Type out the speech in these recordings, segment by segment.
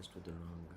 synchronized with the wrong guy.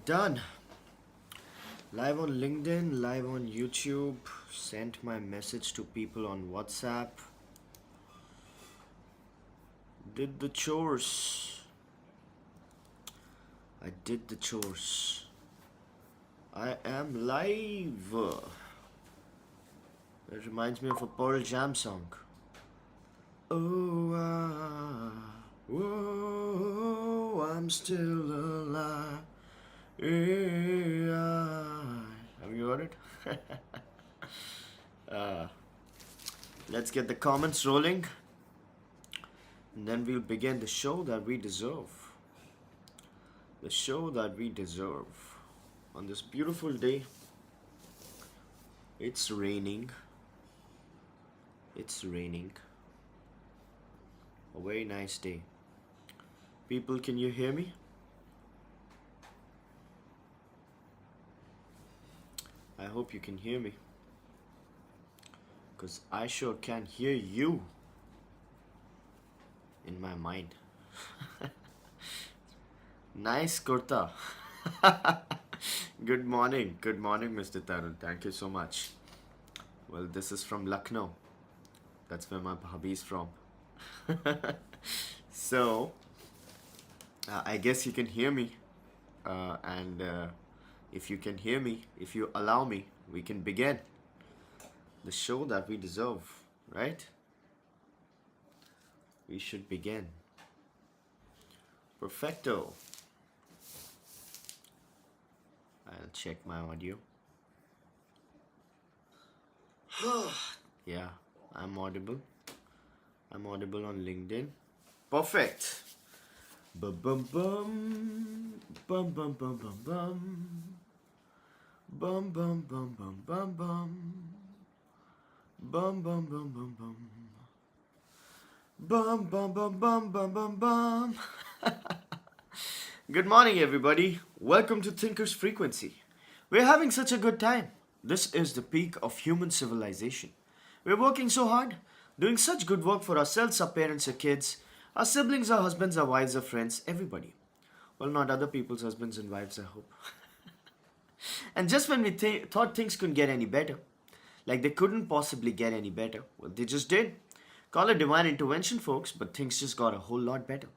Done. Live on LinkedIn, live on YouTube, sent my message to people on WhatsApp, did the chores. I did the chores. I am live. It reminds me of a Pearl Jam song. Oh, whoa, I'm still alive. Yeah. Have you heard it? Let's get the comments rolling, and then we'll begin the show that we deserve. The show that we deserve. On this beautiful day, it's raining. It's raining. A very nice day. People, can you hear me? I hope you can hear me, because I sure can hear you in my mind. Nice kurta. Good morning, Mr. Tarun. Thank you so much. Well, this is from Lucknow. That's where my hubby is from. So, I guess you can hear me, and if you can hear me, if you allow me, we can begin the show that we deserve, right? We should begin. Perfecto. I'll check my audio. Yeah, I'm audible. I'm audible on LinkedIn. Perfect. Bum bum bum. Bum bum bum bum bum. Bum bum bum bum bum bum. Bum bum bum bum bum. Bum bum bum bum bum bum bum. Good morning, everybody. Welcome to Thinker's Frequency. We're having such a good time. This is the peak of human civilization. We're working so hard, doing such good work for ourselves, our parents, our kids, our siblings, our husbands, our wives, our friends, everybody. Well, not other people's husbands and wives, I hope. And just when we thought things couldn't get any better, like they couldn't possibly get any better, well, they just did. Call it divine intervention, folks, but things just got a whole lot better.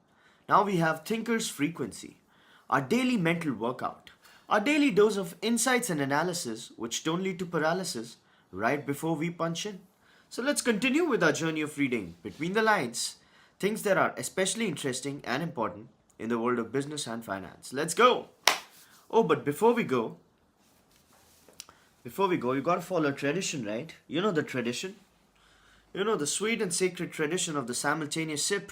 Now we have Thinker's Frequency, our daily mental workout, our daily dose of insights and analysis which don't lead to paralysis right before we punch in. So let's continue with our journey of reading between the lines, things that are especially interesting and important in the world of business and finance. Let's go! Oh, but before we go, you gotta follow tradition, right? You know the tradition. You know the sweet and sacred tradition of the simultaneous sip.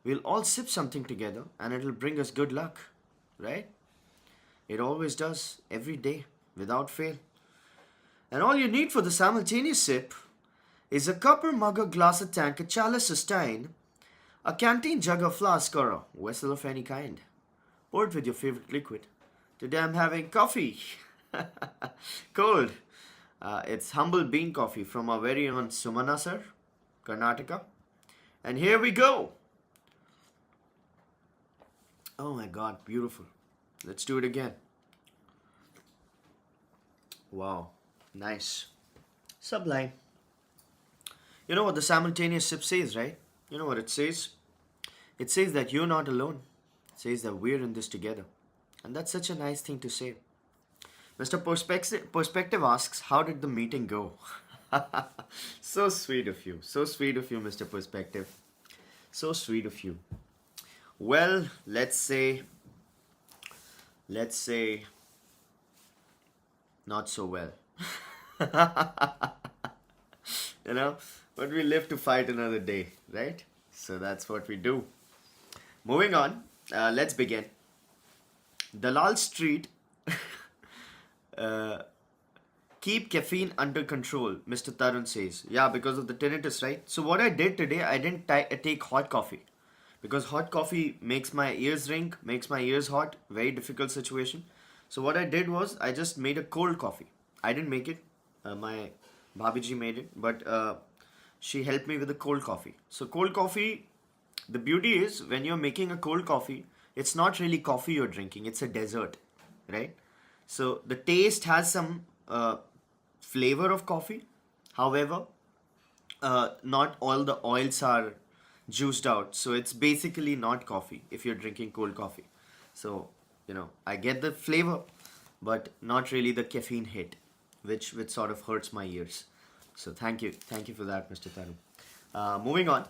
We'll all sip something together and it'll bring us good luck, right? It always does, every day, without fail. And all you need for the simultaneous sip is a copper mug, a glass, a tank, a chalice, a stein, a canteen jug, a flask, or a vessel of any kind. Pour it with your favorite liquid. Today I'm having coffee. Cold. It's Humblebean coffee from our very own Sumana sir, Karnataka. And here we go. Oh my god, beautiful. Let's do it again. Wow, nice. Sublime. You know what the simultaneous sip says, right? You know what it says? It says that you're not alone. It says that we're in this together. And that's such a nice thing to say. Mr. Perspective asks, how did the meeting go? So sweet of you. So sweet of you, Mr. Perspective. So sweet of you. Well, let's say, not so well. You know, but we live to fight another day, right? So that's what we do. Moving on, let's begin. Dalal Street, uh, keep caffeine under control, Mr. Tarun says. Yeah, because of the tinnitus, right? So what I did today, I didn't take hot coffee. Because hot coffee makes my ears ring, makes my ears hot, very difficult situation. So what I did was, I just made a cold coffee. I didn't make it. My Bhabiji made it, but she helped me with the cold coffee. So cold coffee, the beauty is when you're making a cold coffee, it's not really coffee you're drinking, it's a dessert, right? So the taste has some flavor of coffee. However, not all the oils are juiced out. So it's basically not coffee if you're drinking cold coffee. So, I get the flavor, but not really the caffeine hit, which sort of hurts my ears. So thank you for that, Mr. Taru. Moving on.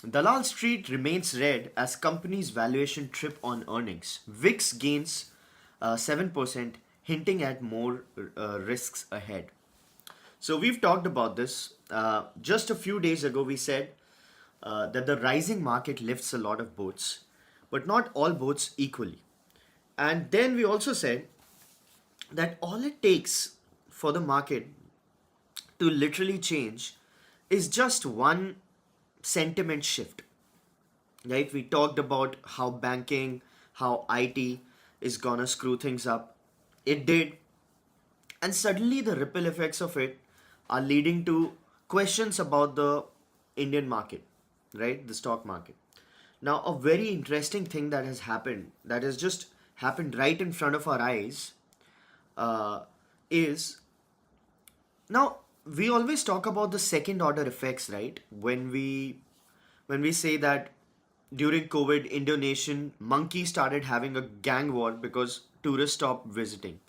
Dalal Street remains red as companies' valuation trip on earnings. VIX gains 7%, hinting at more risks ahead. So we've talked about this. Just a few days ago, we said that the rising market lifts a lot of boats, but not all boats equally. And then we also said that all it takes for the market to literally change is just one sentiment shift. Right? We talked about how banking, how IT is gonna screw things up. It did. And suddenly the ripple effects of it are leading to questions about the Indian market, right? The stock market. Now, a very interesting thing that has happened, that has just happened right in front of our eyes, uh, is now we always talk about the second order effects, right? When we say that during COVID, Indonesian monkey started having a gang war because tourists stopped visiting.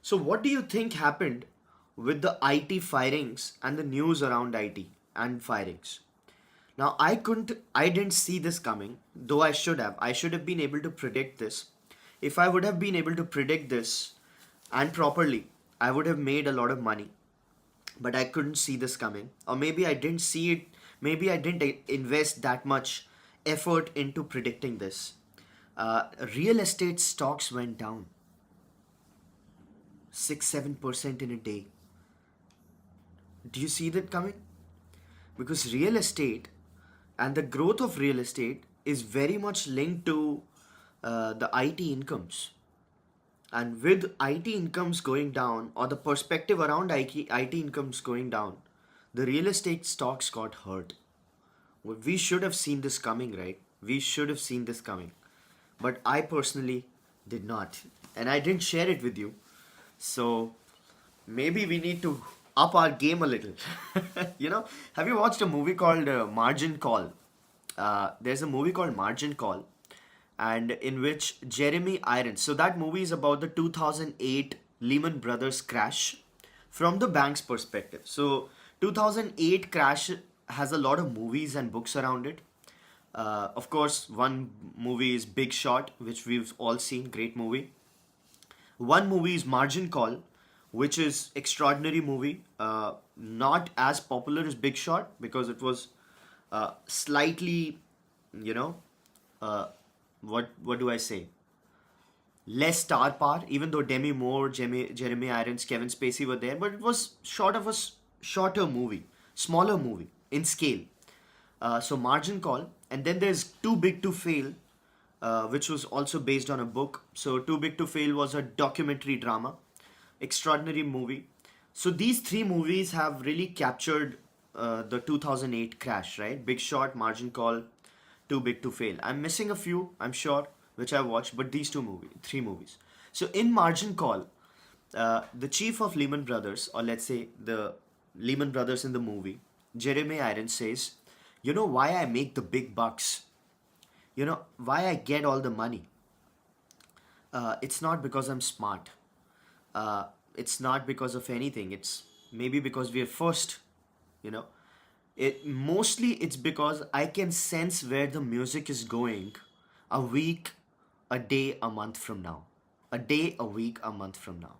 So, what do you think happened with the IT firings and the news around IT and firings? Now, I didn't see this coming, though I should have. I should have been able to predict this. If I would have been able to predict this and properly, I would have made a lot of money. But I couldn't see this coming. Or maybe I didn't see it, maybe I didn't invest that much effort into predicting this. Real estate stocks went down 6-7% in a day. Do you see that coming? Because real estate and the growth of real estate is very much linked to the IT incomes. And with IT incomes going down, or the perspective around IT incomes going down, the real estate stocks got hurt. Well, we should have seen this coming, right? We should have seen this coming. But I personally did not. And I didn't share it with you. So maybe we need to up our game a little. Have you watched a movie called Margin Call? There's a movie called Margin Call, and in which Jeremy Irons. So that movie is about the 2008 Lehman Brothers crash from the bank's perspective. So 2008 crash has a lot of movies and books around it. Of course, one movie is Big Shot, which we've all seen. Great movie. One movie is Margin Call, which is extraordinary movie. Not as popular as Big Shot because it was slightly, you know, uh, what do I say? less star power, even though Demi Moore, Jeremy Irons, Kevin Spacey were there, but it was shorter movie, smaller movie in scale. So Margin Call, and then there's Too Big to Fail, which was also based on a book. So Too Big to Fail was a documentary drama, extraordinary movie. So these three movies have really captured the 2008 crash, right? Big Short, Margin Call, Too Big to Fail. I'm missing a few, I'm sure, which I watched, but these three movies. So in Margin Call, the chief of Lehman Brothers, or let's say the Lehman Brothers in the movie, Jeremy Irons says, "You know why I make the big bucks? You know why I get all the money? It's not because I'm smart. Uh, it's not because of anything. It's maybe because we are first, you know. It's because I can sense where the music is going a week, a day, a month from now. A day, a week, a month from now.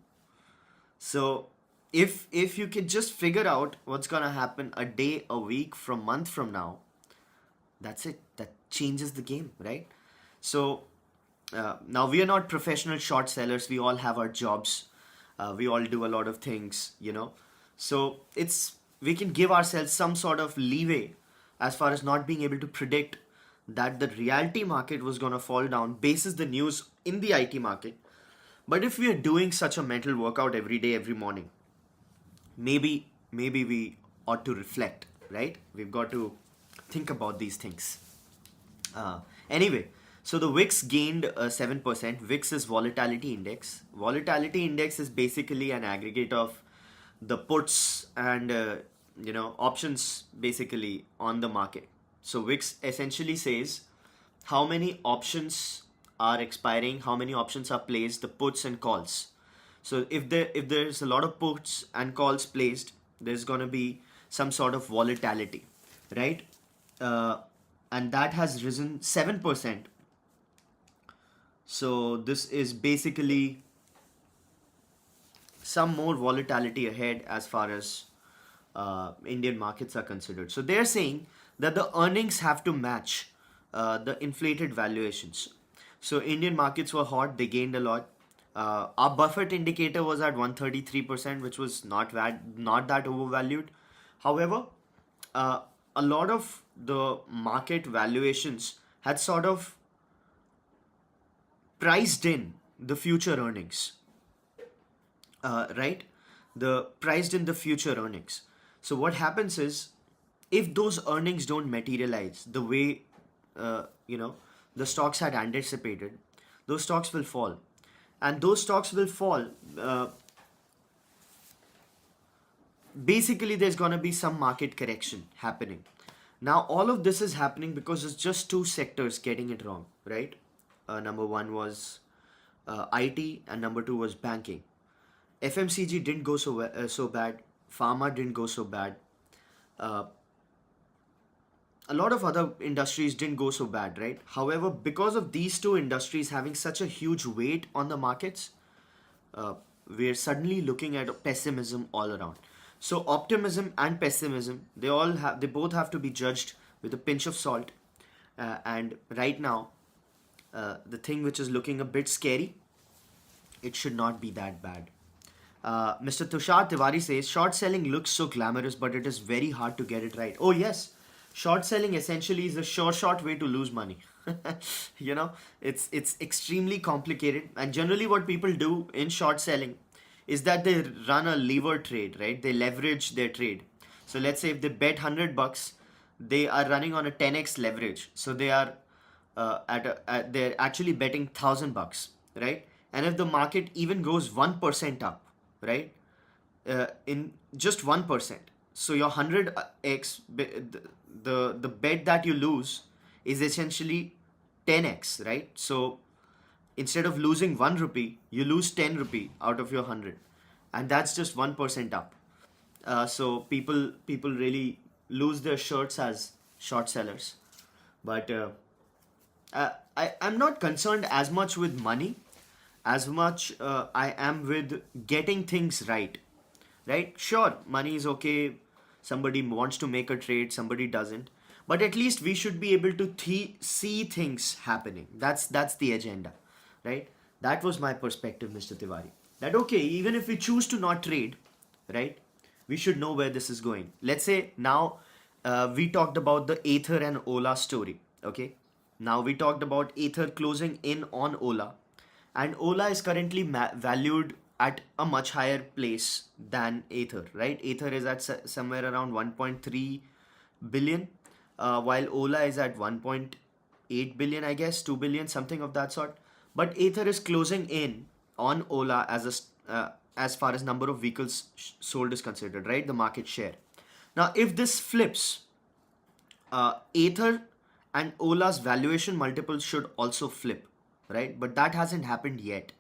So if you can just figure out what's gonna happen a day, a week, from month from now, that's it. That changes the game, right? So now we are not professional short sellers. We all have our jobs. We all do a lot of things, you know. So it's we can give ourselves some sort of leeway as far as not being able to predict that the reality market was gonna fall down basis the news in the IT market. But if we are doing such a mental workout every day, every morning, maybe we ought to reflect, right? We've got to think about these things. Anyway, so the VIX gained 7%. VIX is volatility index. Volatility index is basically an aggregate of the puts and options basically on the market. So VIX essentially says how many options are expiring, how many options are placed, the puts and calls. So if there's a lot of puts and calls placed, there's gonna be some sort of volatility, right? Uh, and that has risen 7%. So this is basically some more volatility ahead as far as Indian markets are considered. So they're saying that the earnings have to match the inflated valuations. So Indian markets were hot; they gained a lot. Our Buffett indicator was at 133%, which was not that overvalued. However, a lot of the market valuations had sort of priced in the future earnings, right? The priced in the future earnings. So what happens is, if those earnings don't materialize the way uh, you know the stocks had anticipated, those stocks will fall, and those stocks will fall. Basically, there's gonna be some market correction happening. Now, all of this is happening because it's just two sectors getting it wrong, right? Number one was IT, and number two was banking. FMCG didn't go so bad. Pharma didn't go so bad. Uh, a lot of other industries didn't go so bad, right? However, because of these two industries having such a huge weight on the markets, uh, we're suddenly looking at pessimism all around. So optimism and pessimism, they both have to be judged with a pinch of salt. And right now, the thing which is looking a bit scary, it should not be that bad. Mr. Tushar Tiwari says short selling looks so glamorous, but it is very hard to get it right. Oh yes, short selling essentially is a sure short way to lose money. It's extremely complicated, and generally what people do in short selling is that they run a lever trade, right? They leverage their trade. So let's say if they bet $100, they are running on a 10x leverage. So they are they're actually betting $1,000, right? And if the market even goes 1% up, right, in just 1%, so your 100x, the bet that you lose is essentially 10x, right? So instead of losing 1 rupee, you lose 10 rupee out of your 100, and that's just 1% up. So people really lose their shirts as short sellers. But I'm not concerned as much with money as much I am with getting things right. Right? Sure, money is okay. Somebody wants to make a trade, somebody doesn't. But at least we should be able to see things happening. That's the agenda, right? That was my perspective, Mr. Tiwari. That okay, even if we choose to not trade, right, we should know where this is going. Let's say now we talked about the Aether and Ola story. Okay, now we talked about Aether closing in on Ola, and Ola is currently valued at a much higher place than Aether, right? Aether is at somewhere around 1.3 billion, while Ola is at 1.8 billion, I guess, 2 billion, something of that sort. But Aether is closing in on Ola as far as number of vehicles sold is considered, right? The market share. Now, if this flips, Aether and Ola's valuation multiples should also flip, right? But that hasn't happened yet.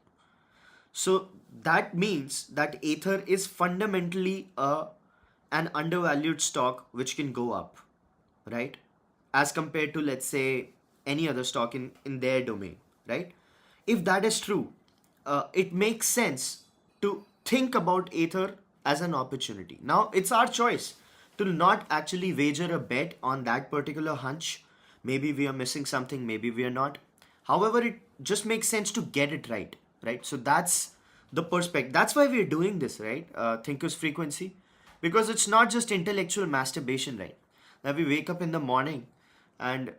So that means that Aether is fundamentally an undervalued stock which can go up, right? As compared to, let's say, any other stock in their domain, right? If that is true, it makes sense to think about Aether as an opportunity. Now, it's our choice to not actually wager a bet on that particular hunch. Maybe we are missing something, maybe we are not. However, it just makes sense to get it right, right? So that's the perspective. That's why we're doing this, right? Thinker's frequency. Because it's not just intellectual masturbation, right? That we wake up in the morning and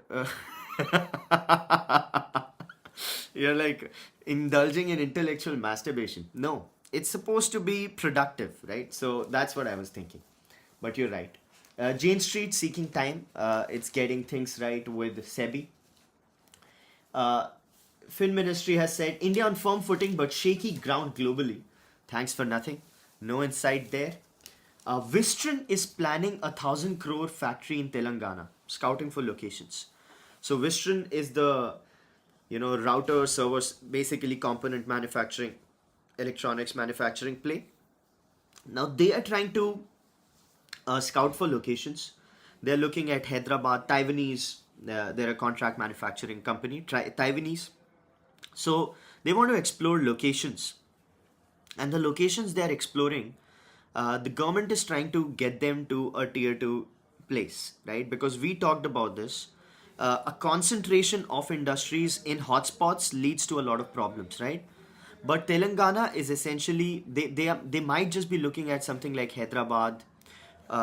you're like indulging in intellectual masturbation. No, it's supposed to be productive, right? So that's what I was thinking. But you're right. Jane Street seeking time. It's getting things right with SEBI. Uh, Film Ministry has said India on firm footing but shaky ground globally. Thanks for nothing. No insight there. Wistron is planning 1,000 crore factory in Telangana, scouting for locations. So Wistron is the router servers, basically component manufacturing, electronics manufacturing play. Now they are trying to scout for locations. They're looking at Hyderabad, Taiwanese. They're a contract manufacturing company, Taiwanese. So they want to explore locations, and the locations they are exploring, the government is trying to get them to a tier two place, right? Because we talked about this. A concentration of industries in hotspots leads to a lot of problems, right? But Telangana is essentially they might just be looking at something like Hyderabad,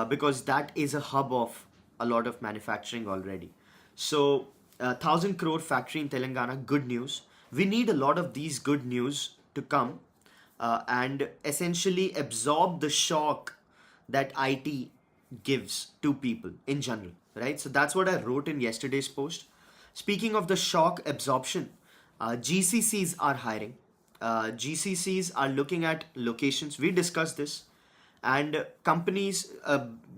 because that is a hub of a lot of manufacturing already. So, 1,000 crore factory in Telangana, good news. We need a lot of these good news to come and essentially absorb the shock that IT gives to people in general, right? So that's what I wrote in yesterday's post. Speaking of the shock absorption, GCCs are hiring. GCCs are looking at locations. We discussed this, and companies,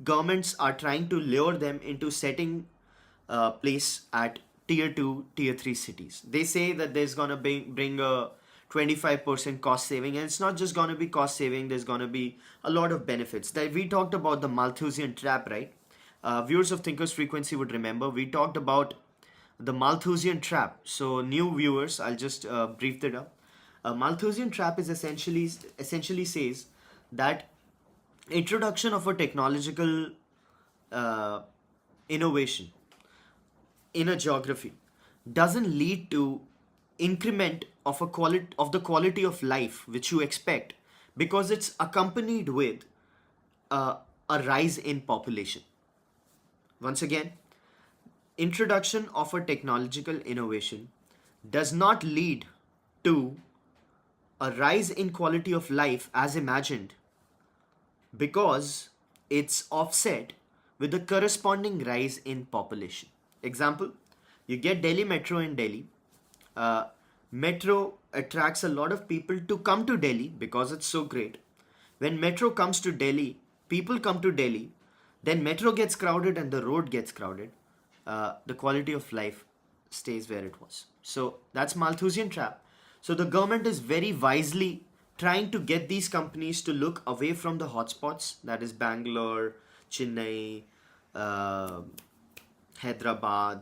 governments are trying to lure them into setting place at tier 2, tier 3 cities. They say that there's going to bring a 25% cost saving, and it's not just going to be cost saving, there's going to be a lot of benefits. That we talked about the Malthusian trap, right? Viewers of Thinkers Frequency would remember we talked about the Malthusian trap. So new viewers, I'll just brief that up. Malthusian trap is essentially says that introduction of a technological uh, innovation in a geography doesn't lead to increment of the quality of life which you expect, because it's accompanied with uh, a rise in population. Once again, introduction of a technological innovation does not lead to a rise in quality of life as imagined, because it's offset with a corresponding rise in population. Example, you get Delhi Metro in Delhi. Uh, Metro attracts a lot of people to come to Delhi because it's so great. When Metro comes to Delhi, people come to Delhi, then Metro gets crowded and the road gets crowded. The quality of life stays where it was. So that's Malthusian trap. So the government is very wisely trying to get these companies to look away from the hotspots, that is Bangalore, Chennai, uh, Hyderabad,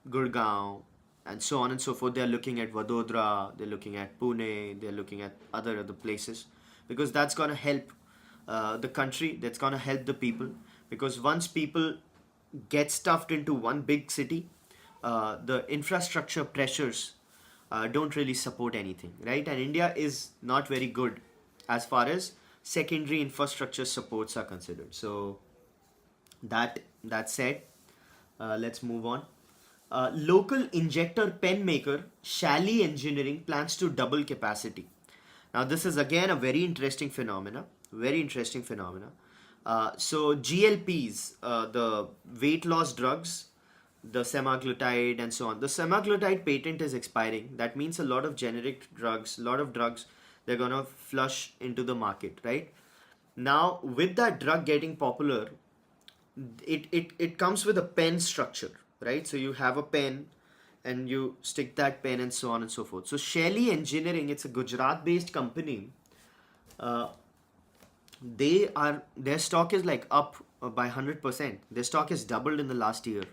Gurgaon, and so on and so forth. They are looking at Vadodara, they're looking at Pune, they're looking at other places, because that's going to help the country, that's going to help the people. Because once people get stuffed into one big city, the infrastructure pressures don't really support anything, right? And India is not very good as far as secondary infrastructure supports are considered. So that said, let's move on. Local injector pen maker Shally Engineering plans to double capacity. Now this is again a very interesting phenomena. Very interesting phenomena. So GLPs, the weight loss drugs, the semaglutide and so on. The semaglutide patent is expiring. That means a lot of generic drugs, a lot of drugs, they're gonna flush into the market, right? Now with that drug getting popular, it comes with a pen structure, right? So you have a pen and you stick that pen and so on and so forth. So Shally Engineering, it's a Gujarat based company. uh, their stock is like up by 100%. Their stock is doubled in the last year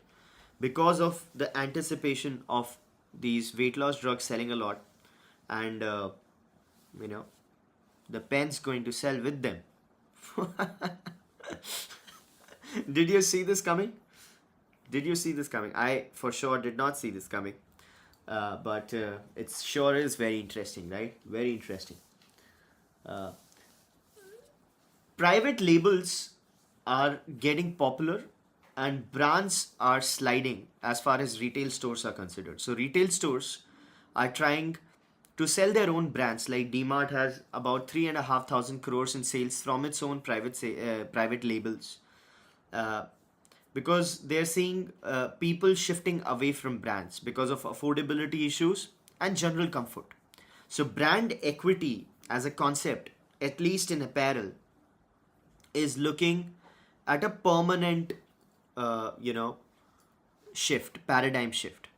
because of the anticipation of these weight loss drugs selling a lot, and you know the pen's going to sell with them. Did you see this coming? Did you see this coming? I for sure did not see this coming. But it sure is very interesting, right? Very interesting. Uh, Private labels are getting popular and brands are sliding as far as retail stores are considered. So, retail stores are trying to sell their own brands. Like DMart has about 3,500 crores in sales from its own private labels, uh, because they're seeing people shifting away from brands because of affordability issues and general comfort. So, brand equity as a concept, at least in apparel, is looking at a permanent, uh, you know, paradigm shift.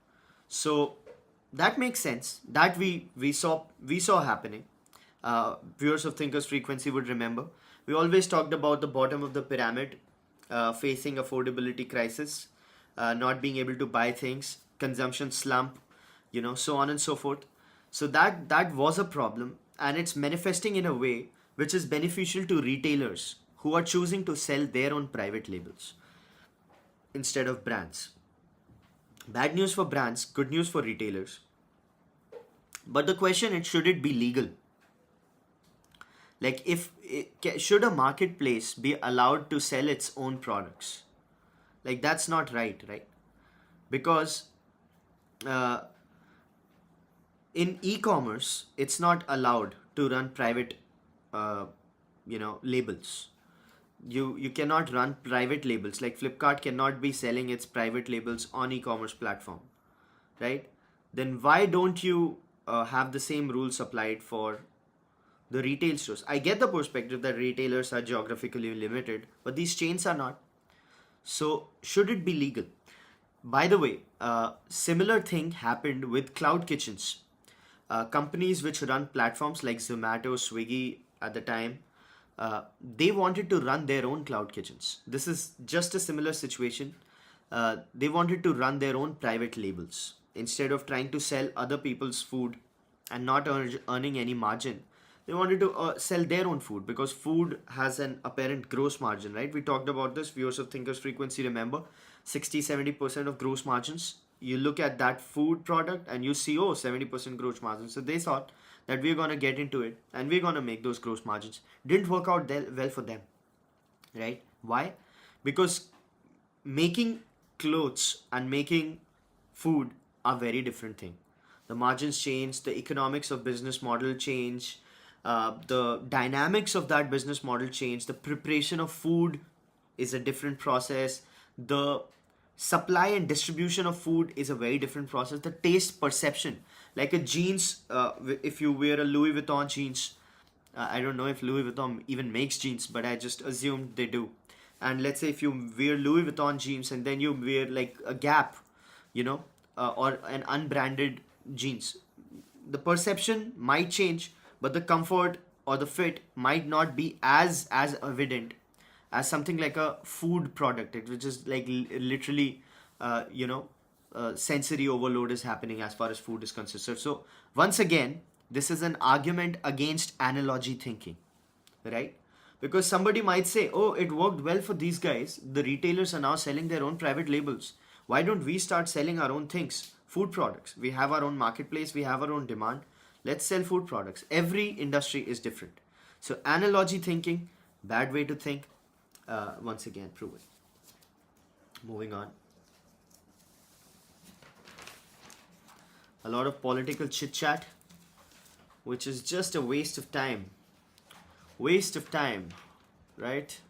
So that makes sense. That we saw happening. Viewers of Thinkers Frequency would remember. We always talked about the bottom of the pyramid facing affordability crisis, not being able to buy things, consumption slump, so on and so forth. So that was a problem, and it's manifesting in a way which is beneficial to retailers who are choosing to sell their own private labels instead of brands. Bad news for brands, good news for retailers. But the question is, should it be legal? Like, should a marketplace be allowed to sell its own products? Like, that's not right, right? Because uh, in e-commerce, it's not allowed to run private, uh, labels. You cannot run private labels. Like Flipkart cannot be selling its private labels on e-commerce platform, right? Then why don't you have the same rules applied for the retail stores? I get the perspective that retailers are geographically limited, but these chains are not. So should it be legal? By the way, similar thing happened with cloud kitchens. Companies which run platforms like Zomato, Swiggy at the time, they wanted to run their own cloud kitchens. This is just a similar situation. They wanted to run their own private labels instead of trying to sell other people's food and not earning any margin. They wanted to sell their own food because food has an apparent gross margin, right? We talked about this. Viewers of Thinkers Frequency remember 60-70% of gross margins. You look at that food product and you see, oh, 70% gross margin. So they thought that we're going to get into it and we're going to make those gross margins. Didn't work out well for them, right? Why? Because making clothes and making food are very different thing. The margins change, the economics of business model change, the dynamics of that business model change, the preparation of food is a different process, the supply and distribution of food is a very different process, the taste perception, like a jeans, if you wear a Louis Vuitton jeans, I don't know if Louis Vuitton even makes jeans, but I just assumed they do. And let's say if you wear Louis Vuitton jeans and then you wear like a Gap, or an unbranded jeans, the perception might change, but the comfort or the fit might not be as evident as something like a food product, which is like literally, sensory overload is happening as far as food is concerned. So once again, this is an argument against analogy thinking, right? Because somebody might say, oh, it worked well for these guys. The retailers are now selling their own private labels. Why don't we start selling our own things? Food products. We have our own marketplace, we have our own demand. Let's sell food products. Every industry is different. So, analogy thinking, bad way to think. Once again, proven. Moving on. A lot of political chit chat, which is just a waste of time. Waste of time, right?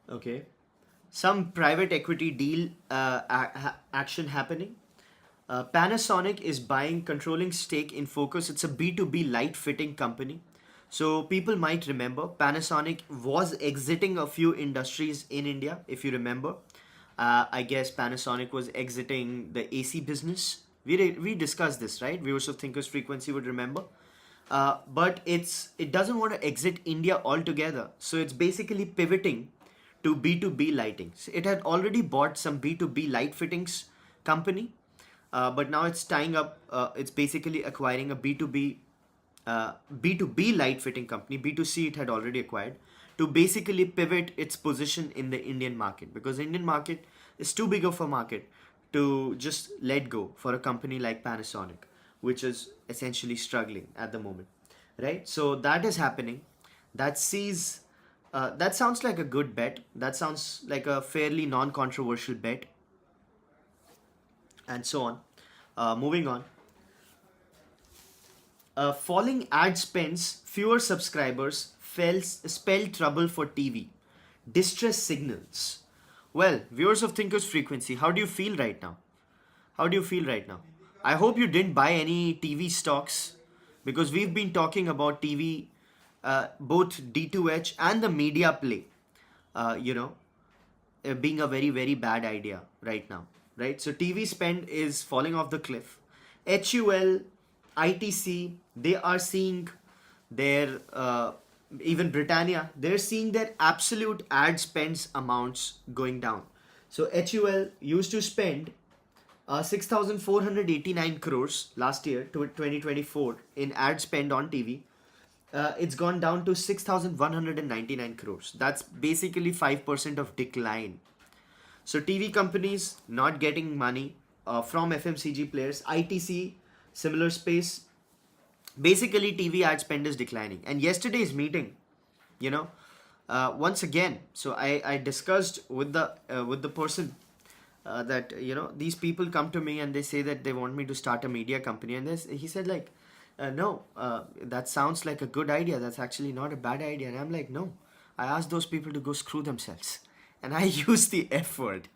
Okay. Some private equity deal action happening. Panasonic is buying controlling stake in Focus. It's a B2B light fitting company. So people might remember Panasonic was exiting a few industries in India, if you remember. I guess Panasonic was exiting the AC business. We discussed this, right? Viewers of Thinkers Frequency would remember. But it doesn't want to exit India altogether. So it's basically pivoting to B2B lighting. So it had already bought some B2B light fittings company, but now it's tying up. It's basically acquiring a B2B light fitting company. B2C it had already acquired to basically pivot its position in the Indian market, because Indian market is too big of a market to just let go for a company like Panasonic, which is essentially struggling at the moment, right? So that is happening. That sees. That sounds like a good bet. That sounds like a fairly non-controversial bet, and so on. Moving on. Falling ad spends, fewer subscribers, spell trouble for TV. Distress signals. Well, viewers of Thinkers Frequency, how do you feel right now? How do you feel right now? I hope you didn't buy any TV stocks, because we've been talking about TV, both D2H and the media play, uh, you know, being a very, very bad idea right now, right? So TV spend is falling off the cliff. HUL, ITC, they are seeing their, even Britannia, they're seeing their absolute ad spends amounts going down. So HUL used to spend 6,489 crores last year to 2024 in ad spend on TV. It's gone down to 6,199 crores. That's basically 5% of decline. So TV companies not getting money from FMCG players. ITC, similar space. Basically, TV ad spend is declining. And yesterday's meeting, you know, once again, so I discussed with the person that, these people come to me and they say that they want me to start a media company, and he said like, no, that sounds like a good idea. That's actually not a bad idea. And I'm like, no, I asked those people to go screw themselves. And I used the F word.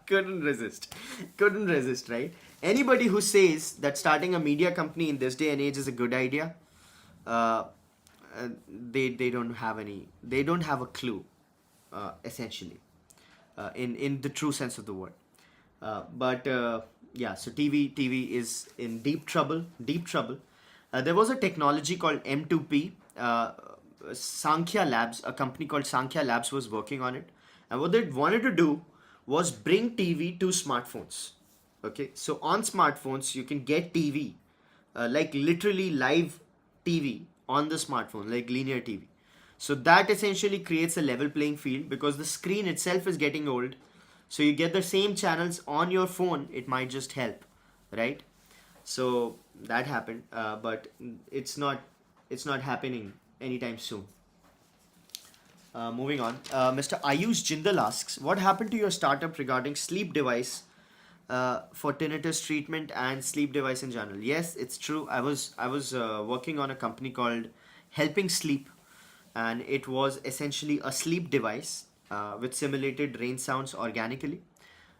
Couldn't resist. Couldn't resist, right? Anybody who says that starting a media company in this day and age is a good idea, uh, they don't have they don't have a clue, essentially, in the true sense of the word. But yeah, so TV is in deep trouble. Deep trouble. There was a technology called M2P. Sankhya Labs, a company called Sankhya Labs, was working on it, and what they wanted to do was bring TV to smartphones. Okay, so on smartphones you can get TV, like literally live TV on the smartphone, like linear TV. So that essentially creates a level playing field, because the screen itself is getting old. So you get the same channels on your phone. It might just help, right? So that happened, but it's not happening anytime soon. Moving on, Mr. Ayush Jindal asks, what happened to your startup regarding sleep device, for tinnitus treatment and sleep device in general? Yes, it's true. I was working on a company called Helping Sleep, and it was essentially a sleep device which simulated rain sounds organically.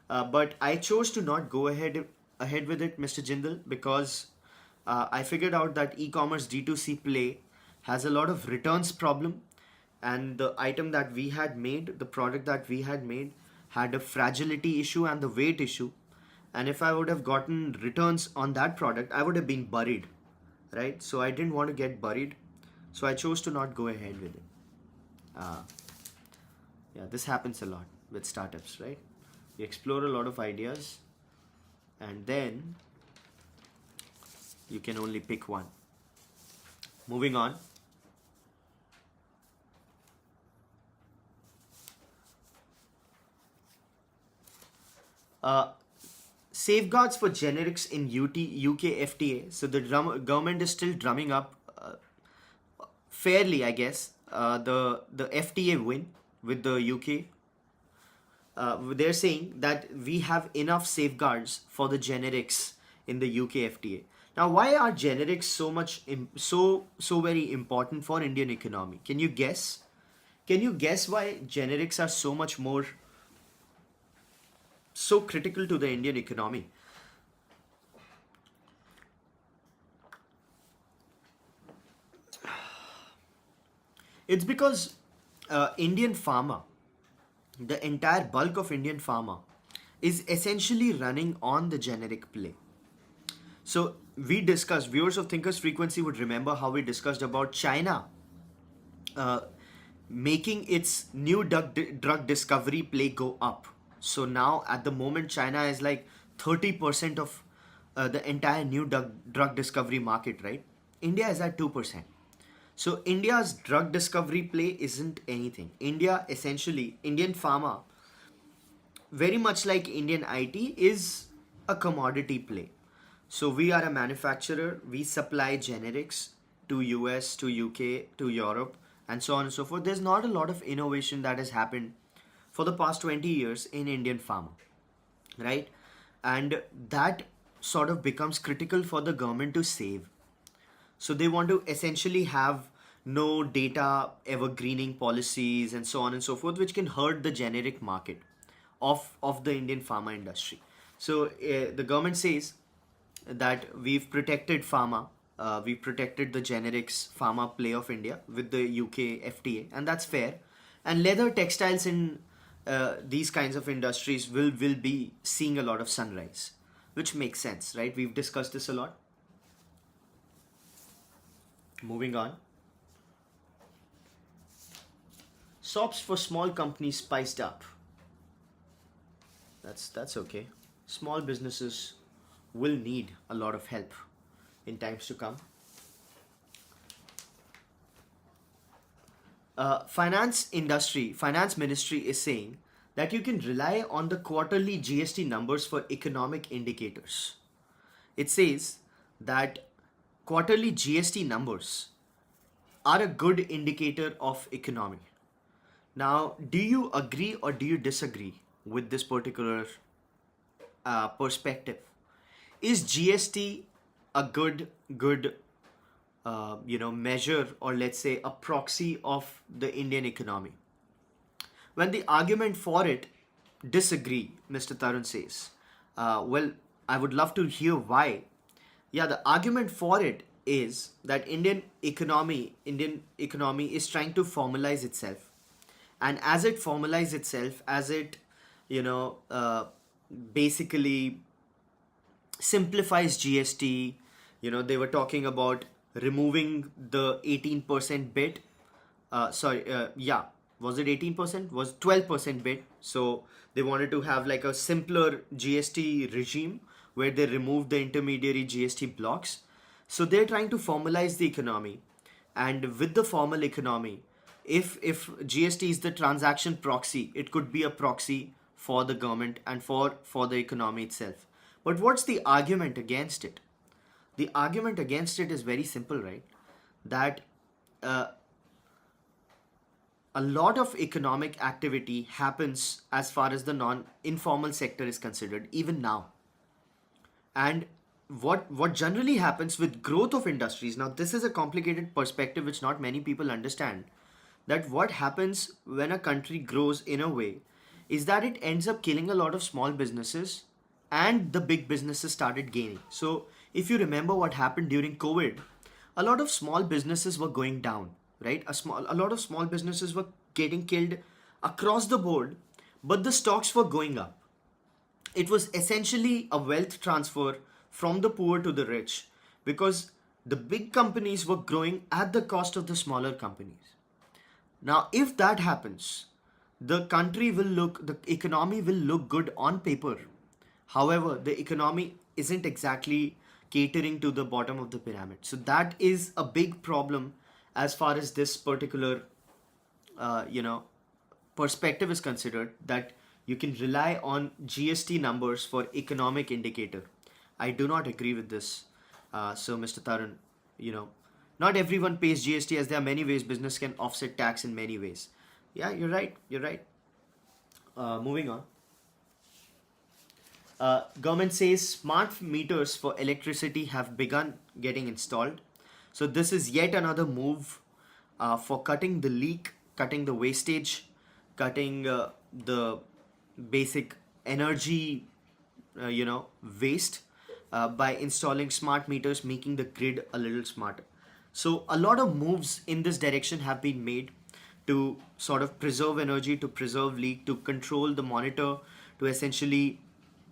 But I chose to not go ahead with it, Mr. Jindal, because I figured out that e-commerce D2C play has a lot of returns problem, and the item that we had made, the product that we had made, had a fragility issue and the weight issue. And if I would have gotten returns on that product, I would have been buried, right? So I didn't want to get buried, so I chose to not go ahead with it. Uh, yeah, this happens a lot with startups, right? You explore a lot of ideas, and then you can only pick one. Moving on. Uh, Safeguards for generics in UK FTA. So the government is still drumming up fairly, I guess, the FTA win with the UK. They're saying that we have enough safeguards for the generics in the UK FTA. Now, why are generics so very important for Indian economy? Can you guess? Can you guess why generics are so much more so critical to the Indian economy? It's because Indian pharma, the entire bulk of Indian pharma, is essentially running on the generic play. So we discussed, viewers of Thinkers Frequency would remember how we discussed about China uh, making its new drug discovery play go up. So now at the moment, China is like 30% of the entire new drug discovery market, right? India is at 2%. So India's drug discovery play isn't anything. India essentially, Indian pharma, very much like Indian IT, is a commodity play. So we are a manufacturer, we supply generics to US, to UK, to Europe, and so on and so forth. There's not a lot of innovation that has happened for the past 20 years in Indian pharma, right? And that sort of becomes critical for the government to save. So they want to essentially have no data evergreening policies and so on and so forth, which can hurt the generic market of the Indian pharma industry. So the government says that we've protected pharma, we've protected the generics pharma play of India with the UK FTA, and that's fair. And leather, textiles, and these kinds of industries will be seeing a lot of sunrise, which makes sense, right? We've discussed this a lot. Moving on. SOPs for small companies spiced up. That's okay. Small businesses will need a lot of help in times to come. Finance ministry is saying that you can rely on the quarterly GST numbers for economic indicators. It says that quarterly GST numbers are a good indicator of economy. Now, do you agree or do you disagree with this particular perspective? Is GST a good measure, or let's say a proxy of the Indian economy? When the argument for it disagree, Mr. Tarun says, well, I would love to hear why. Yeah, the argument for it is that Indian economy is trying to formalize itself, and as it formalizes itself, as it you know uh, basically simplifies GST. They were talking about removing the 18% bit. Yeah, was it 18%? Was 12% bit. So they wanted to have like a simpler GST regime where they removed the intermediary GST blocks. So they're trying to formalize the economy. And with the formal economy, if GST is the transaction proxy, it could be a proxy for the government and for the economy itself. But what's the argument against it? The argument against it is very simple, right? That uh, a lot of economic activity happens as far as the non-informal sector is considered, even now. And what generally happens with growth of industries, now this is a complicated perspective which not many people understand, that what happens when a country grows in a way is that it ends up killing a lot of small businesses and the big businesses started gaining. So if you remember what happened during COVID, a lot of small businesses were going down, right? A lot of small businesses were getting killed across the board, but the stocks were going up. It was essentially a wealth transfer from the poor to the rich, because the big companies were growing at the cost of the smaller companies. Now, if that happens, the economy will look good on paper. However, the economy isn't exactly catering to the bottom of the pyramid. So that is a big problem as far as this particular, uh, you know, perspective is considered. That You can rely on GST numbers for economic indicator. I do not agree with this. So, Mr. Tarun, you know, not everyone pays GST, as there are many ways business can offset tax in many ways. Yeah, you're right. You're right. Moving on. Government says smart meters for electricity have begun getting installed. So this is yet another move for cutting the leak, cutting the wastage, cutting the basic energy, waste by installing smart meters, making the grid a little smarter. So a lot of moves in this direction have been made to sort of preserve energy, to preserve leak, to control the monitor, to essentially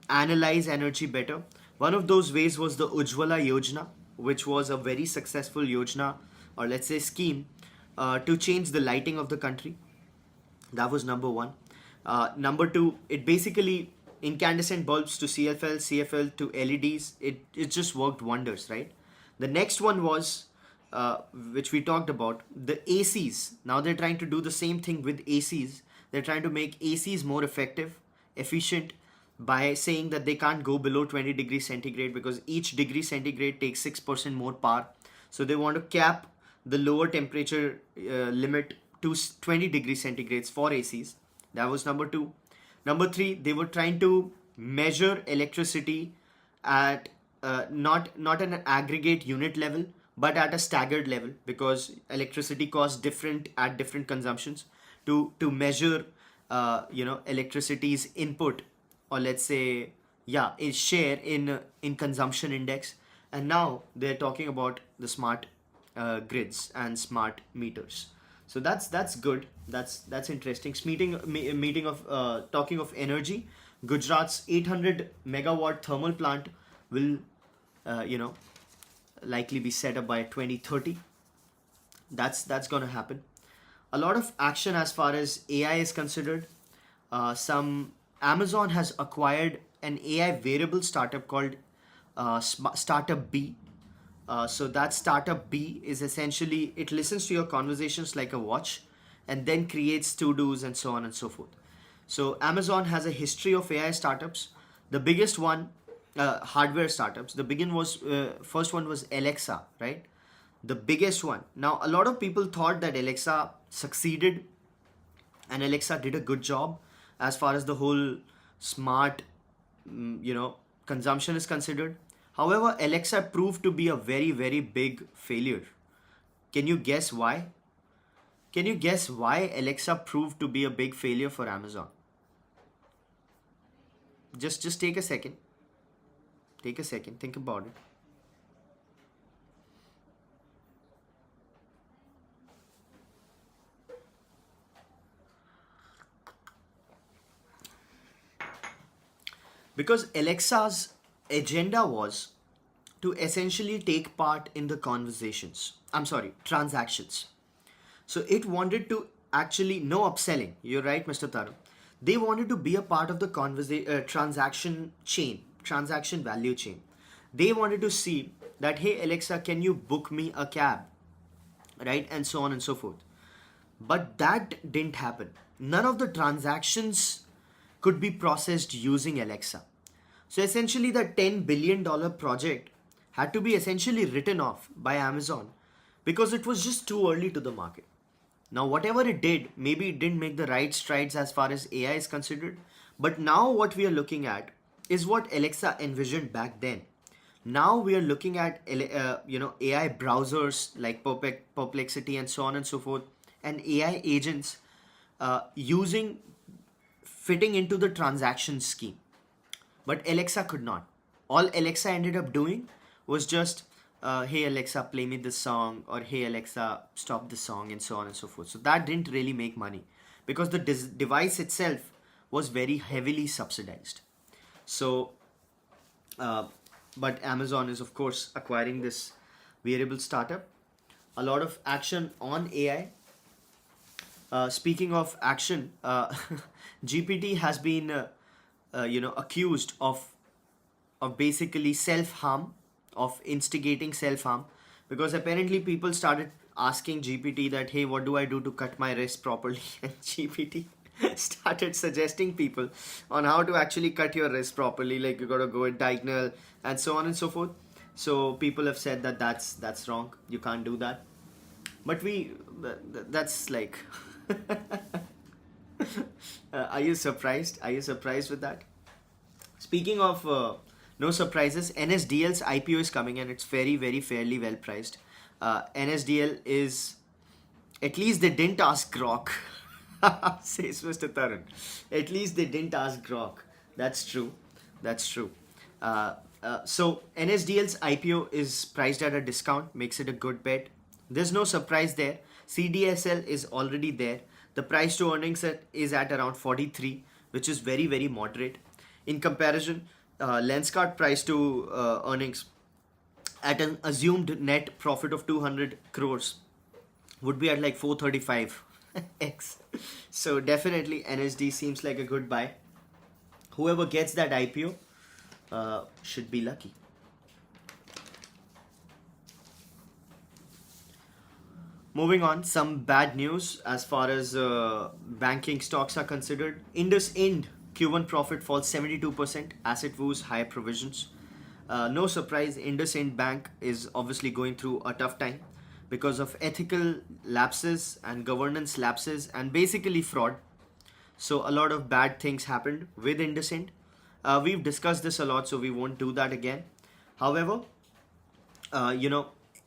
analyze energy better. One of those ways was the Ujjwala Yojana, which was a very successful yojana, or let's say scheme, to change the lighting of the country. That was number one. Number two, it basically incandescent bulbs to CFL, CFL to LEDs. It just worked wonders, right? The next one was, which we talked about, the ACs. Now they're trying to do the same thing with ACs. They're trying to make ACs more effective, efficient, by saying that they can't go below 20 degrees centigrade because each degree centigrade takes 6% more power. So they want to cap the lower temperature limit to 20 degrees centigrades for ACs. That was number two. Number three, they were trying to measure electricity at not an aggregate unit level, but at a staggered level, because electricity costs different at different consumptions. To measure electricity's input, or let's say, yeah, its share in consumption index. And now they're talking about the smart grids and smart meters. So that's good. That's interesting. Meeting of talking of energy. Gujarat's 800 megawatt thermal plant will, likely be set up by 2030. That's gonna happen. A lot of action as far as AI is considered. Some Amazon has acquired an AI wearable startup called Startup B. So that Startup B is essentially, it listens to your conversations like a watch, and then creates to-dos and so on and so forth. So Amazon has a history of AI startups. The biggest one, hardware startups. First one was Alexa, right? The biggest one. Now a lot of people thought that Alexa succeeded, and Alexa did a good job as far as the whole smart, consumption is considered. However, Alexa proved to be a very, very big failure. Can you guess why? Can you guess why Alexa proved to be a big failure for Amazon? Just take a second. Take a second. Think about it. Because Alexa's agenda was to essentially take part in the transactions. So it wanted to actually, no upselling. You're right, Mr. Tarun. They wanted to be a part of the transaction value chain. They wanted to see that, hey, Alexa, can you book me a cab? Right? And so on and so forth. But that didn't happen. None of the transactions could be processed using Alexa. So essentially, the $10 billion project had to be essentially written off by Amazon because it was just too early to the market. Now, whatever it did, maybe it didn't make the right strides as far as AI is considered. But now what we are looking at is what Alexa envisioned back then. Now we are looking at AI browsers like Perplexity and so on and so forth, and AI agents fitting into the transaction scheme. But Alexa could not. All Alexa ended up doing was just, hey Alexa, play me this song, or hey Alexa, stop this song, and so on and so forth. So that didn't really make money because the device itself was very heavily subsidized. So, but Amazon is of course acquiring this wearable startup. A lot of action on AI. Speaking of action, GPT has been, accused of basically self-harm, of instigating self-harm, because apparently people started asking GPT that, hey, what do I do to cut my wrist properly? And GPT started suggesting people on how to actually cut your wrist properly, like you gotta go at diagonal and so on and so forth. So people have said that that's wrong. You can't do that. But that's like, are you surprised? Are you surprised with that? Speaking of no surprises, NSDL's IPO is coming and it's very, very fairly well priced. NSDL is, at least they didn't ask Grok, says Mr. Tarun. At least they didn't ask Grok. That's true. That's true. So NSDL's IPO is priced at a discount, makes it a good bet. There's no surprise there. CDSL is already there. The price to earnings is at around 43, which is very, very moderate. In comparison, Lenskart price to earnings at an assumed net profit of 200 crores would be at like 435x. So definitely NSD seems like a good buy. Whoever gets that IPO should be lucky. Moving on, some bad news as far as banking stocks are considered. IndusInd Q1 profit falls 72%. Asset woos high provisions. No surprise, IndusInd Bank is obviously going through a tough time because of ethical lapses and governance lapses and basically fraud. So a lot of bad things happened with IndusInd. We've discussed this a lot, so we won't do that again. However,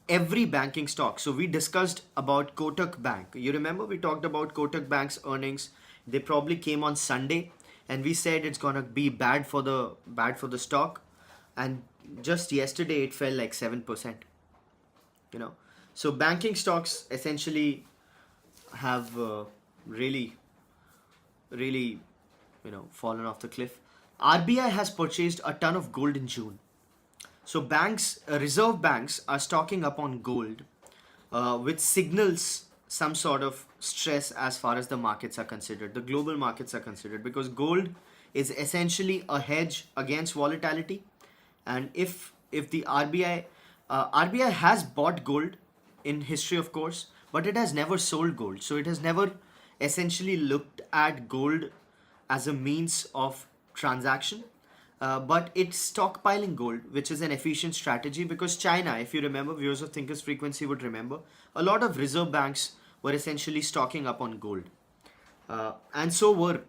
every banking stock. So we discussed about Kotak Bank. You remember we talked about Kotak Bank's earnings. They probably came on Sunday, and we said it's gonna be bad for the stock. And just yesterday it fell like 7%. So banking stocks essentially have really, really, fallen off the cliff. RBI has purchased a ton of gold in June. So banks, reserve banks are stocking up on gold, which signals some sort of stress as far as the markets are considered, the global markets are considered, because gold is essentially a hedge against volatility. And if the RBI has bought gold in history, of course, but it has never sold gold. So it has never essentially looked at gold as a means of transaction. But it's stockpiling gold, which is an efficient strategy because China, if you remember, viewers of Thinkers Frequency would remember, a lot of reserve banks were essentially stocking up on gold. And so were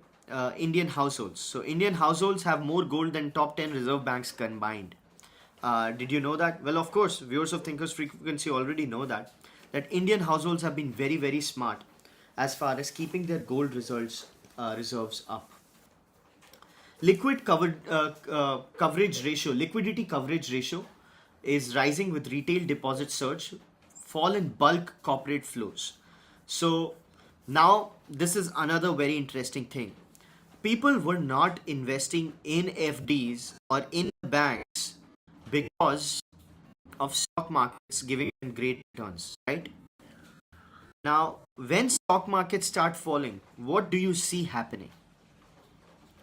Indian households. So Indian households have more gold than top 10 reserve banks combined. Did you know that? Well, of course, viewers of Thinkers Frequency already know that Indian households have been very, very smart as far as keeping their gold reserves up. Liquidity coverage ratio is rising with retail deposit surge, fall in bulk corporate flows. So now this is another very interesting thing. People were not investing in FDs or in banks because of stock markets giving them great returns, right? Now, when stock markets start falling, what do you see happening?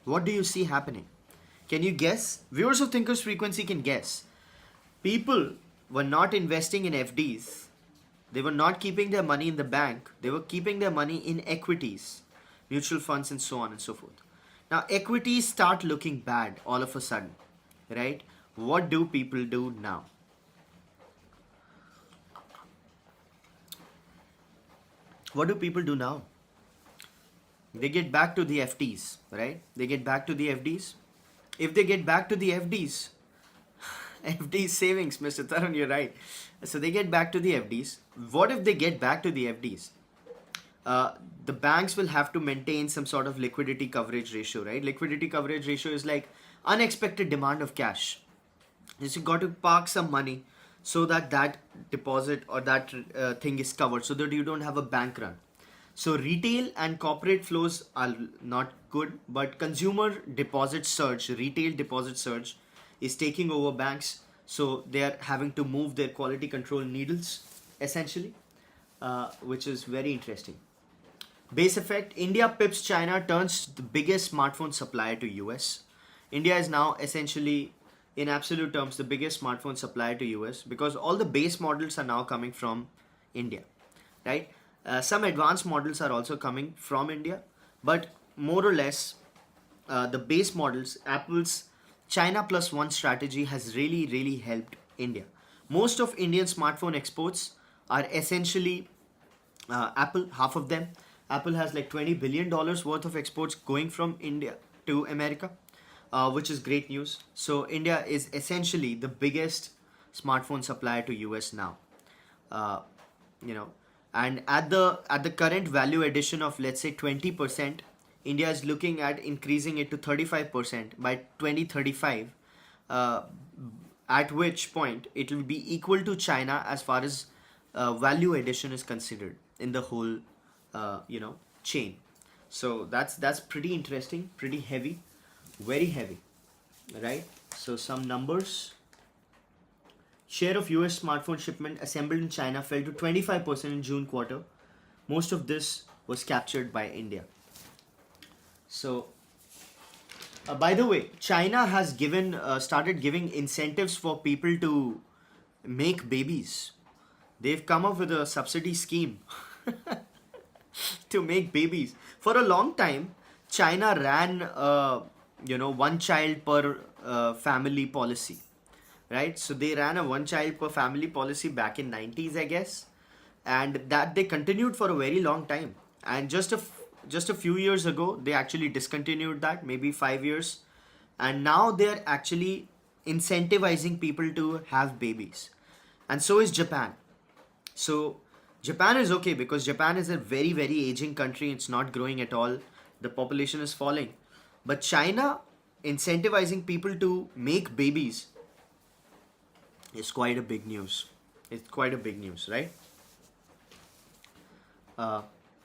What do you see happening? Can you guess? Viewers of Thinkers Frequency can guess. People were not investing in FDs. They were not keeping their money in the bank. They were keeping their money in equities, mutual funds, and so on and so forth. Now, equities start looking bad all of a sudden, right? What do people do now? What do people do now? They get back to the FDs, right? They get back to the FDs. If they get back to the FDs, FD savings, Mr. Tarun, you're right. So they get back to the FDs. What if they get back to the FDs? The banks will have to maintain some sort of liquidity coverage ratio, right? Liquidity coverage ratio is like unexpected demand of cash. You got to park some money so that deposit or that thing is covered, so that you don't have a bank run. So retail and corporate flows are not good, but consumer deposit surge, retail deposit surge is taking over banks. So they are having to move their quality control needles essentially, which is very interesting. Base effect, India pips China, turns the biggest smartphone supplier to US. India is now essentially, in absolute terms, the biggest smartphone supplier to US because all the base models are now coming from India, right? Some advanced models are also coming from India, but more or less, the base models, Apple's China plus one strategy has really, really helped India. Most of Indian smartphone exports are essentially Apple, half of them. Apple has like $20 billion worth of exports going from India to America, which is great news. So India is essentially the biggest smartphone supplier to US now. Uh, you know, and at the current value addition of, let's say, 20%, India is looking at increasing it to 35% by 2035, uh, at which point it will be equal to China as far as value addition is considered in the whole chain. So that's pretty interesting, pretty heavy, very heavy, right? So some numbers. Share of US smartphone shipment assembled in China fell to 25% in June quarter. Most of this was captured by India. So, by the way, China has started giving incentives for people to make babies. They've come up with a subsidy scheme to make babies. For a long time, China ran, one child per family policy, right? So they ran a one child per family policy back in 90s, I guess, and that they continued for a very long time. And just a few years ago, they actually discontinued that, maybe 5 years, and now they're actually incentivizing people to have babies, and so is Japan. So Japan is okay because Japan is a very, very aging country. It's not growing at all. The population is falling. But China incentivizing people to make babies is quite a big news. It's quite a big news, right?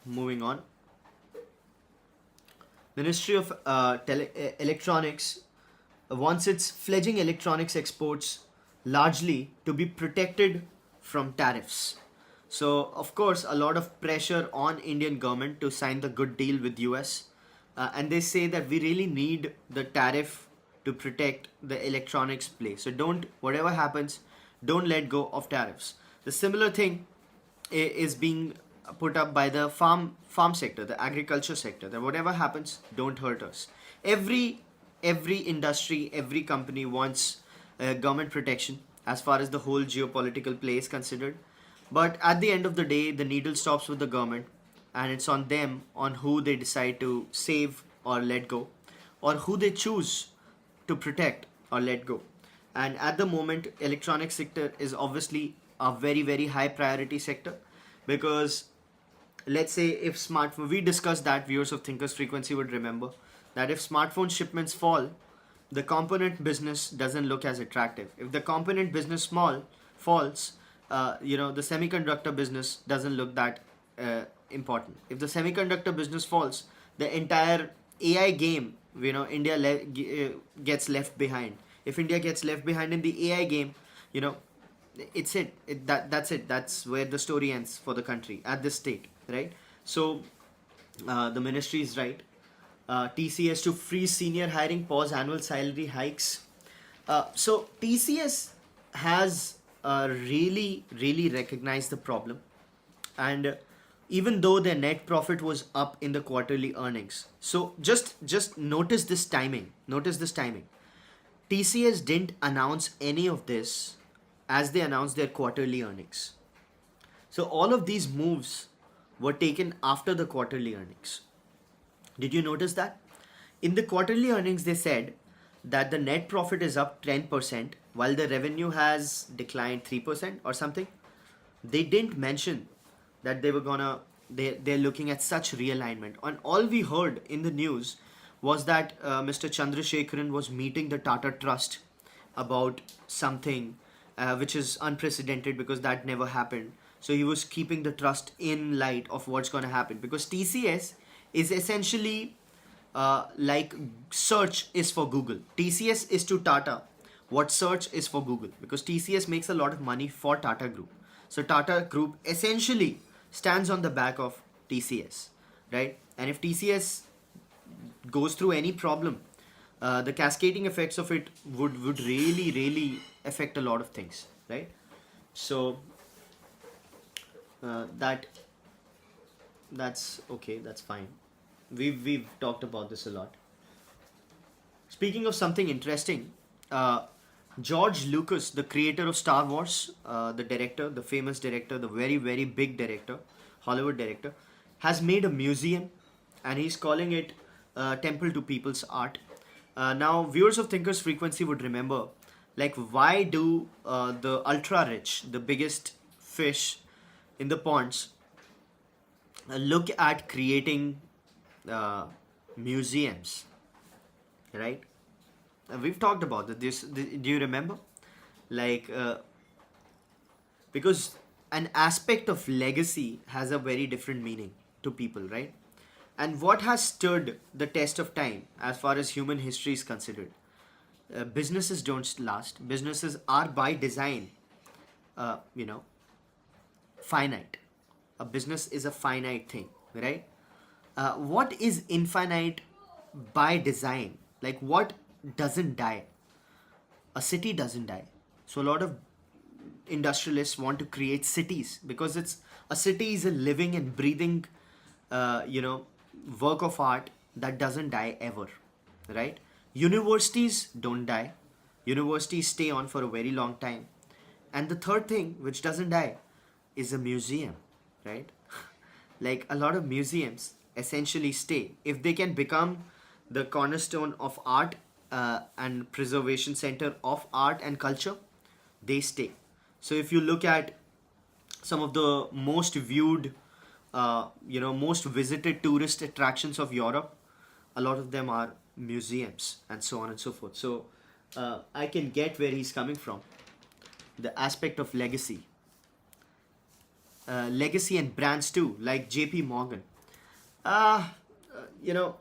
Moving on. Ministry of Electronics wants its fledgling electronics exports largely to be protected from tariffs. So, of course, a lot of pressure on Indian government to sign the good deal with US, and they say that we really need the tariff to protect the electronics play. So, don't whatever happens, don't let go of tariffs. The similar thing is being put up by the farm sector, the agriculture sector. That whatever happens, don't hurt us. Every industry, every company wants government protection as far as the whole geopolitical play is considered. But at the end of the day, the needle stops with the government, and it's on them on who they decide to save or let go, or who they choose to protect or let go. And at the moment, electronic sector is obviously a very, very high priority sector, because let's say if smartphone, we discussed that, viewers of Thinkers Frequency would remember that if smartphone shipments fall, the component business doesn't look as attractive. If the component business falls, the semiconductor business doesn't look that important. If the semiconductor business falls, the entire AI game, India gets left behind. If India gets left behind in the AI game, it's that's it. That's where the story ends for the country at this state, right? So the ministry is right. TCS to freeze senior hiring, pause annual salary hikes. So TCS has really, really recognized the problem, and even though their net profit was up in the quarterly earnings, so just notice this timing. Notice this timing. TCS didn't announce any of this as they announced their quarterly earnings. So all of these moves were taken after the quarterly earnings. Did you notice that? In the quarterly earnings, they said that the net profit is up 10% while the revenue has declined 3% or something. They didn't mention that they're looking at such realignment. And all we heard in the news was that Mr. Chandrasekharan was meeting the Tata Trust about something which is unprecedented because that never happened. So he was keeping the trust in light of what's going to happen, because TCS is essentially like search is for Google. TCS is to Tata what search is for Google, because TCS makes a lot of money for Tata Group. So Tata Group essentially stands on the back of TCS, right? And if TCS goes through any problem, the cascading effects of it would really, really affect a lot of things, right? So that's okay, that's fine. We've talked about this a lot. Speaking of something interesting, uh, George Lucas, the creator of Star Wars, the director, the famous director, the very big director, Hollywood director, has made a museum, and he's calling it Temple to People's Art. Now, viewers of Thinkers Frequency would remember, like, why do the ultra rich, the biggest fish in the ponds, look at creating uh, museums, right? We've talked about this. Do you remember? Like, because an aspect of legacy has a very different meaning to people, right? And what has stood the test of time as far as human history is considered? Businesses don't last. Businesses are by design, you know, finite. A business is a finite thing, right? What is infinite by design? Like, what doesn't die? A city doesn't die. So a lot of industrialists want to create cities because it's a city is a living and breathing, you know, work of art that doesn't die ever, right? Universities don't die. Universities stay on for a very long time. And the third thing which doesn't die is a museum, right? Like a lot of museums essentially stay if they can become the cornerstone of art and preservation center of art and culture, they stay. So if you look at some of the most viewed, most visited tourist attractions of Europe, a lot of them are museums and so on and so forth. So I can get where he's coming from. The aspect of legacy, legacy and brands too, like JP Morgan. You know,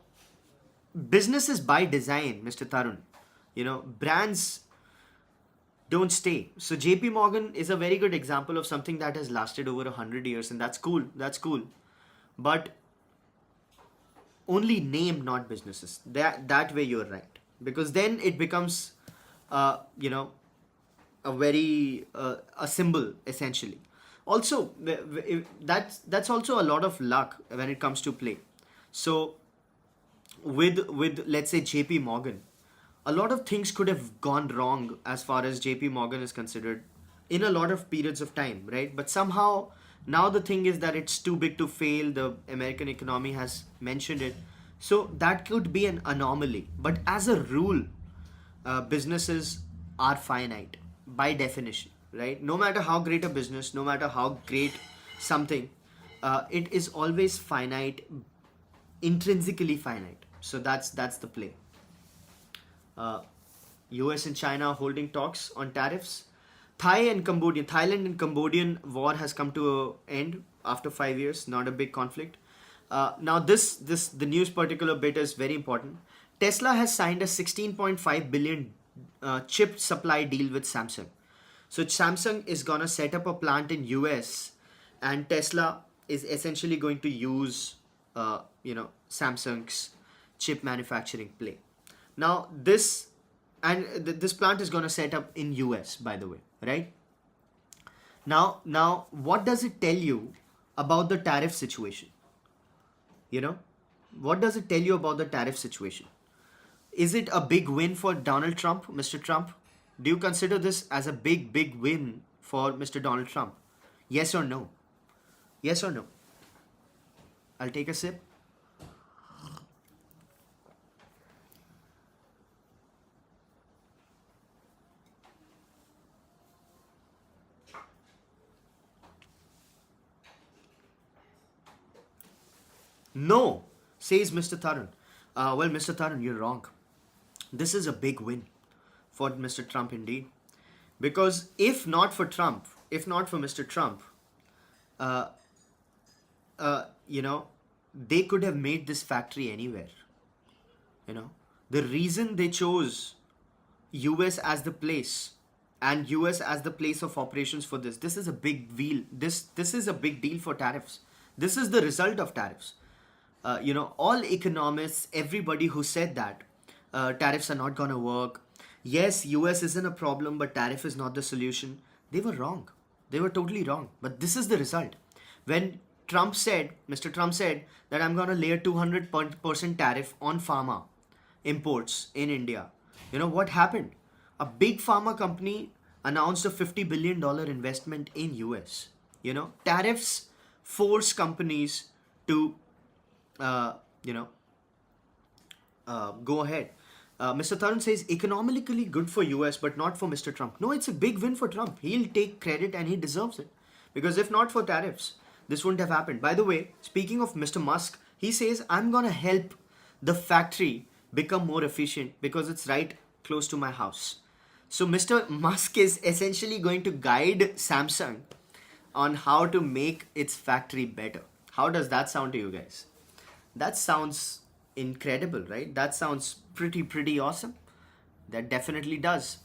business is by design, Mr. Tarun. You know, brands don't stay. So JP Morgan is a very good example of something that has lasted over 100 years, and that's cool. That's cool. But only name, not businesses. That way you're right. Because then it becomes, you know, a very a symbol essentially. Also, that's also a lot of luck when it comes to play. So with let's say JP Morgan, a lot of things could have gone wrong as far as JP Morgan is considered in a lot of periods of time, right? But somehow now the thing is that it's too big to fail. The American economy has mentioned it. So that could be an anomaly. But as a rule, businesses are finite by definition, right? No matter how great a business, no matter how great something, it is always finite, intrinsically finite. So that's the play. US and China holding talks on tariffs. Thailand and Cambodian war has come to an end after 5 years. Not a big conflict. Now the news particular bit is very important. Tesla has signed a 16.5 billion chip supply deal with Samsung. So Samsung is gonna set up a plant in US, and Tesla is essentially going to use Samsung's chip manufacturing play. Now this plant is gonna set up in US, by the way, right? Now what does it tell you about the tariff situation? You know, what does it tell you about the tariff situation? Is it a big win for Donald Trump, Mr. Trump? Do you consider this as a big win for Mr. Donald Trump? Yes or no? Yes or no? I'll take a sip. No, says Mr. Tarun. Well, Mr. Tarun, you're wrong. This is a big win for Mr. Trump indeed. Because if not for Trump, if not for Mr. Trump, uh, you know, they could have made this factory anywhere. You know, the reason they chose US as the place and US as the place of operations for this is a big deal. This is a big deal for tariffs. This is the result of tariffs. All economists, everybody who said that tariffs are not going to work. Yes, US isn't a problem, but tariff is not the solution. They were wrong. They were totally wrong. But this is the result. When Mr. Trump said that I'm going to lay a 200% tariff on pharma imports in India. You know what happened? A big pharma company announced a $50 billion investment in US. You know, tariffs force companies to, uh, you know, go ahead. Mr. Tarun says economically good for US, but not for Mr. Trump. No, it's a big win for Trump. He'll take credit and he deserves it. Because if not for tariffs, this wouldn't have happened. By the way, speaking of Mr. Musk, he says, I'm going to help the factory become more efficient because it's right close to my house. So Mr. Musk is essentially going to guide Samsung on how to make its factory better. How does that sound to you guys? That sounds incredible, right? That sounds pretty awesome. That definitely does.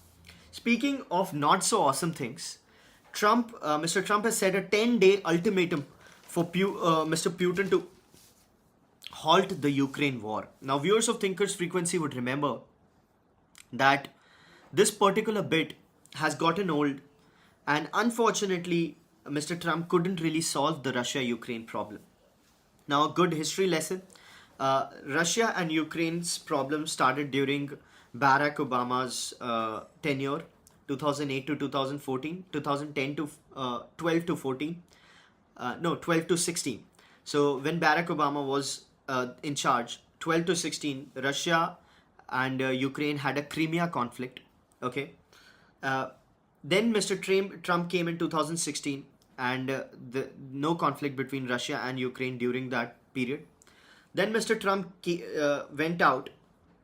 Speaking of not so awesome things, Mr. Trump has set a 10-day ultimatum for Mr. Putin to halt the Ukraine war. Now, viewers of Thinkers Frequency would remember that this particular bit has gotten old, and unfortunately, Mr. Trump couldn't really solve the Russia-Ukraine problem. Now, a good history lesson. Russia and Ukraine's problem started during Barack Obama's tenure, 2008 to 2014, 2010 to 12 to 14, no, 12 to 16. So when Barack Obama was in charge, 12 to 16, Russia and Ukraine had a Crimea conflict. Okay. Then Mr. Trump came in 2016, and no conflict between Russia and Ukraine during that period. Then Mr. Trump went out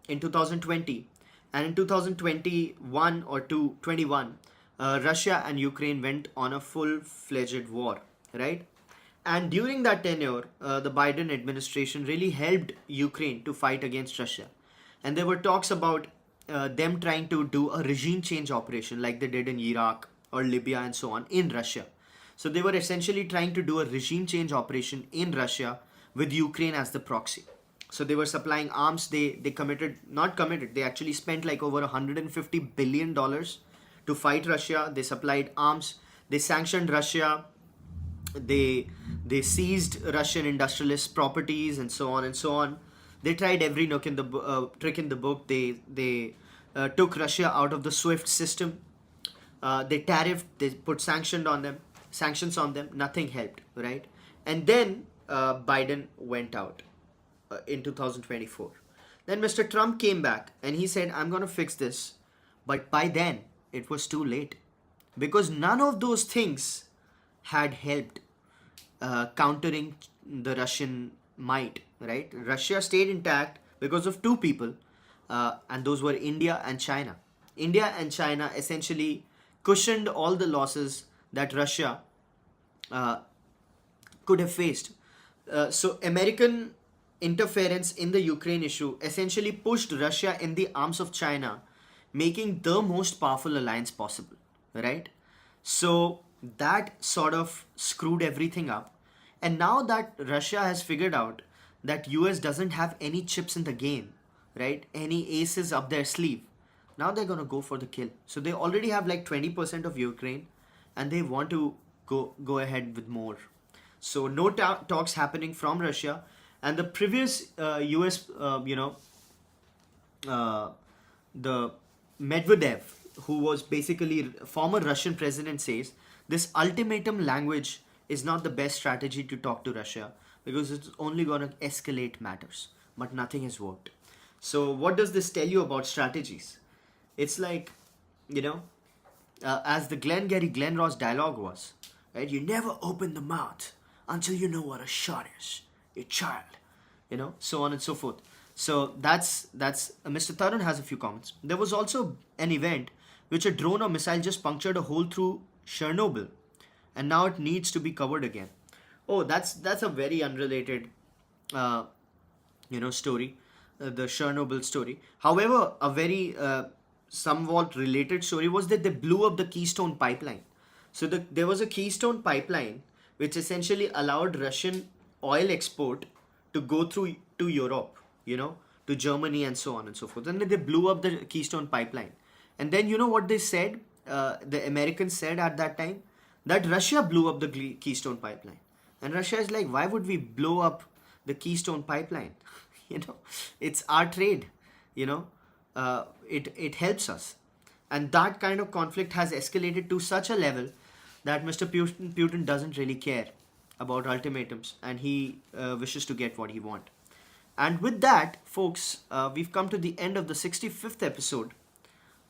in 2020, and in 2021 or 2021, Russia and Ukraine went on a full-fledged war, right? And during that tenure, the Biden administration really helped Ukraine to fight against Russia. And there were talks about them trying to do a regime change operation like they did in Iraq or Libya and so on in Russia. So they were essentially trying to do a regime change operation in Russia with Ukraine as the proxy. So they were supplying arms. They actually spent like over $150 billion to fight Russia. They supplied arms. They sanctioned Russia. They seized Russian industrialists' properties and so on and so on. They tried every trick in the book. They took Russia out of the SWIFT system. They tariffed. They put sanctions on them. Nothing helped, right? And then Biden went out in 2024. Then Mr. Trump came back and he said, I'm going to fix this. But by then, it was too late. Because none of those things had helped countering the Russian might, right? Russia stayed intact because of two people, and those were India and China. India and China essentially cushioned all the losses that Russia could have faced. So American interference in the Ukraine issue essentially pushed Russia in the arms of China, making the most powerful alliance possible, right? So that sort of screwed everything up. And now that Russia has figured out that US doesn't have any chips in the game, right? Any aces up their sleeve. Now they're going to go for the kill. So they already have like 20% of Ukraine and they want to go ahead with more. So no talks happening from Russia. And the previous US, the Medvedev, who was basically former Russian president, says this ultimatum language is not the best strategy to talk to Russia because it's only going to escalate matters. But nothing has worked. So what does this tell you about strategies? It's like, as the Glenn Ross dialogue was, right? You never open the mouth until you know what a shot is. A child, so on and so forth. So that's Mr. Tarun has a few comments. There was also an event which a drone or missile just punctured a hole through Chernobyl, and now it needs to be covered again. Oh, that's a very unrelated, story, the Chernobyl story. However, a very somewhat related story was that they blew up the Keystone pipeline. So there was a Keystone pipeline which essentially allowed Russian oil export to go through to Europe, to Germany and so on and so forth. And then they blew up the Keystone pipeline. And then you know what they said? The Americans said at that time that Russia blew up the Keystone pipeline. And Russia is like, why would we blow up the Keystone pipeline? It's our trade. You know, it helps us, and that kind of conflict has escalated to such a level that Mr. Putin doesn't really care about ultimatums, and he wishes to get what he wants. And with that, folks, we've come to the end of the 65th episode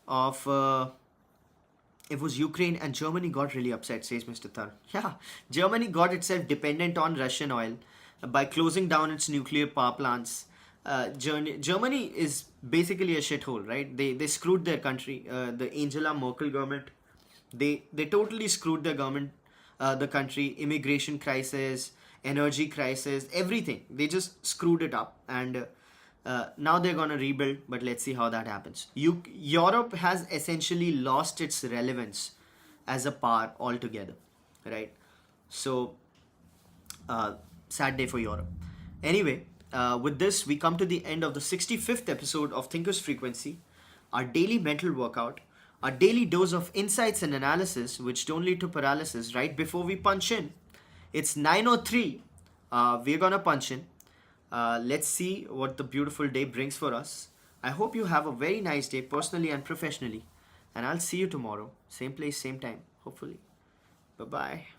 of it was Ukraine and Germany got really upset, says Mr. Thar. Yeah, Germany got itself dependent on Russian oil by closing down its nuclear power plants. Germany is basically a shithole, right? They screwed their country. The Angela Merkel government, they totally screwed their government, the country. Immigration crisis, energy crisis, everything. They just screwed it up, and now they're gonna rebuild. But let's see how that happens. Europe has essentially lost its relevance as a power altogether, right? So sad day for Europe. Anyway, with this, we come to the end of the 65th episode of Thinker's Frequency, our daily mental workout, our daily dose of insights and analysis, which don't lead to paralysis. Right before we punch in, it's 9:03. We're gonna punch in. Let's see what the beautiful day brings for us. I hope you have a very nice day, personally and professionally. And I'll see you tomorrow. Same place, same time, hopefully. Bye bye.